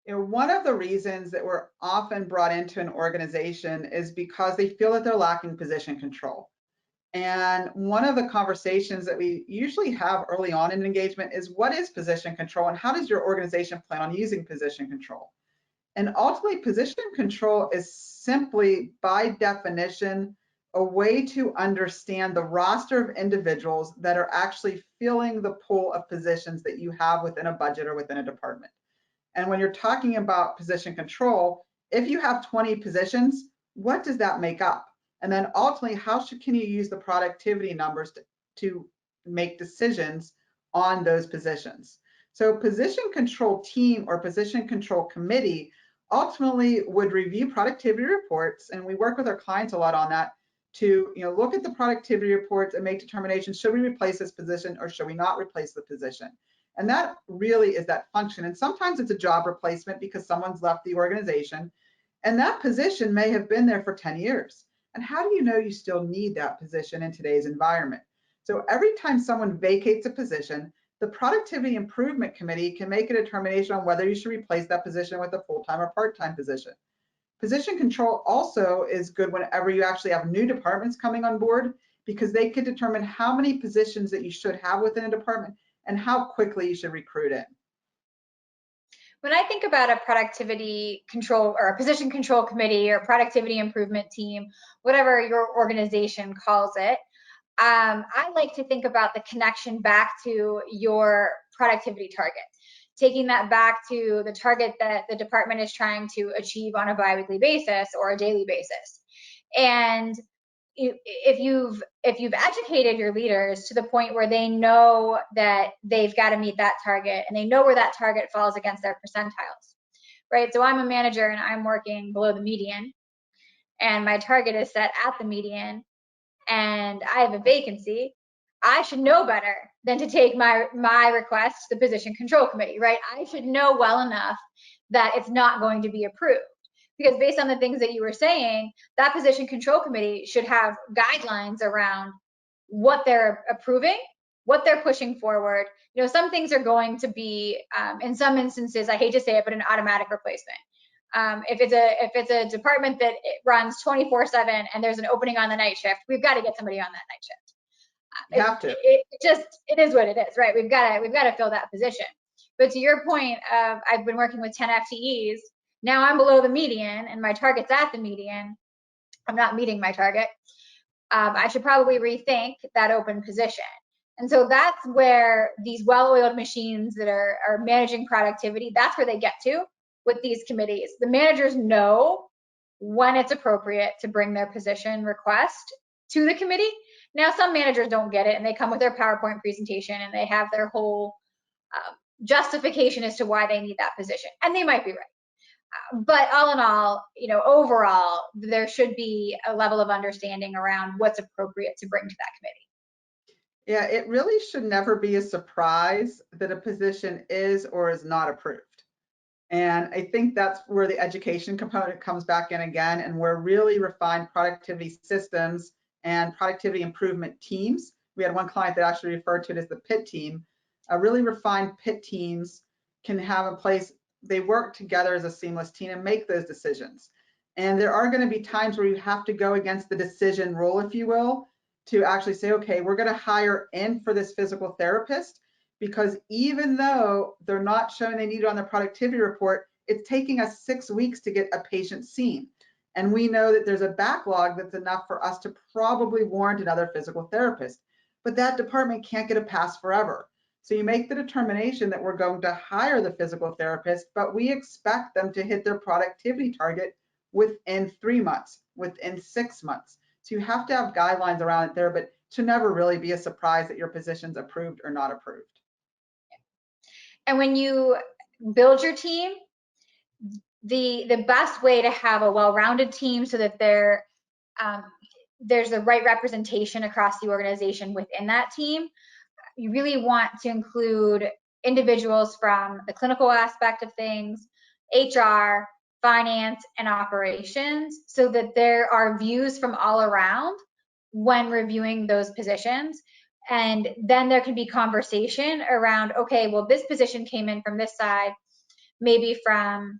One of the reasons that we're often brought into an organization is because they feel that they're lacking position control. And one of the conversations that we usually have early on in engagement is, what is position control and how does your organization plan on using position control? And ultimately, position control is simply, by definition, a way to understand the roster of individuals that are actually filling the pool of positions that you have within a budget or within a department. And when you're talking about position control, if you have 20 positions, what does that make up? And then ultimately, can you use the productivity numbers to make decisions on those positions? So position control team or position control committee ultimately would review productivity reports, and we work with our clients a lot on that to look at the productivity reports and make determinations, should we replace this position or should we not replace the position? And that really is that function. And sometimes it's a job replacement because someone's left the organization and that position may have been there for 10 years. And how do you know you still need that position in today's environment? So every time someone vacates a position, the Productivity Improvement Committee can make a determination on whether you should replace that position with a full-time or part-time position. Position control also is good whenever you actually have new departments coming on board, because they could determine how many positions that you should have within a department and how quickly you should recruit in. When I think about a productivity control or a position control committee or productivity improvement team, whatever your organization calls it, I like to think about the connection back to your productivity target, taking that back to the target that the department is trying to achieve on a biweekly basis or a daily basis. And if you've educated your leaders to the point where they know that they've got to meet that target and they know where that target falls against their percentiles, right? So I'm a manager and I'm working below the median and my target is set at the median and I have a vacancy, I should know better than to take my request to the position control committee, right? I should know well enough that it's not going to be approved. Because based on the things that you were saying, that position control committee should have guidelines around what they're approving, what they're pushing forward. Some things are going to be, in some instances, I hate to say it, but an automatic replacement. If it's a department that runs 24/7 and there's an opening on the night shift, we've got to get somebody on that night shift. You have to. It is what it is, right? We've got to fill that position. But to your point of I've been working with 10 FTEs. Now I'm below the median and my target's at the median. I'm not meeting my target. I should probably rethink that open position. And so that's where these well-oiled machines that are managing productivity, that's where they get to with these committees. The managers know when it's appropriate to bring their position request to the committee. Now, some managers don't get it and they come with their PowerPoint presentation and they have their whole justification as to why they need that position. And they might be right. But all in all, overall, there should be a level of understanding around what's appropriate to bring to that committee. Yeah, it really should never be a surprise that a position is or is not approved. And I think that's where the education component comes back in again, and where really refined productivity systems and productivity improvement teams. We had one client that actually referred to it as the PIT team. Really refined PIT teams can have in place, they work together as a seamless team and make those decisions. And there are going to be times where you have to go against the decision rule, if you will, to actually say, okay, we're going to hire in for this physical therapist, because even though they're not showing they need it on their productivity report, it's taking us 6 weeks to get a patient seen. And we know that there's a backlog that's enough for us to probably warrant another physical therapist. But that department can't get a pass forever. So you make the determination that we're going to hire the physical therapist, but we expect them to hit their productivity target within 3 months, within 6 months. So you have to have guidelines around it there, but it should never really be a surprise that your position's approved or not approved. And when you build your team, the best way to have a well-rounded team so that there's the right representation across the organization within that team, you really want to include individuals from the clinical aspect of things, HR, finance, and operations, so that there are views from all around when reviewing those positions. And then there can be conversation around, okay, well, this position came in from this side. maybe from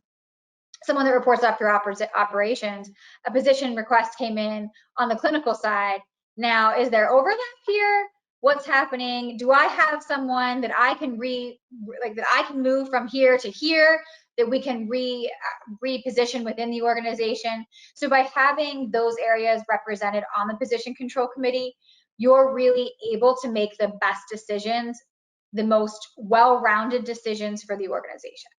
someone that reports up through operations, a position request came in on the clinical side. Now, is there overlap here? What's happening? Do I have someone that I can that I can move from here to here, that we can reposition within the organization? So by having those areas represented on the position control committee, you're really able to make the best decisions, the most well-rounded decisions for the organization.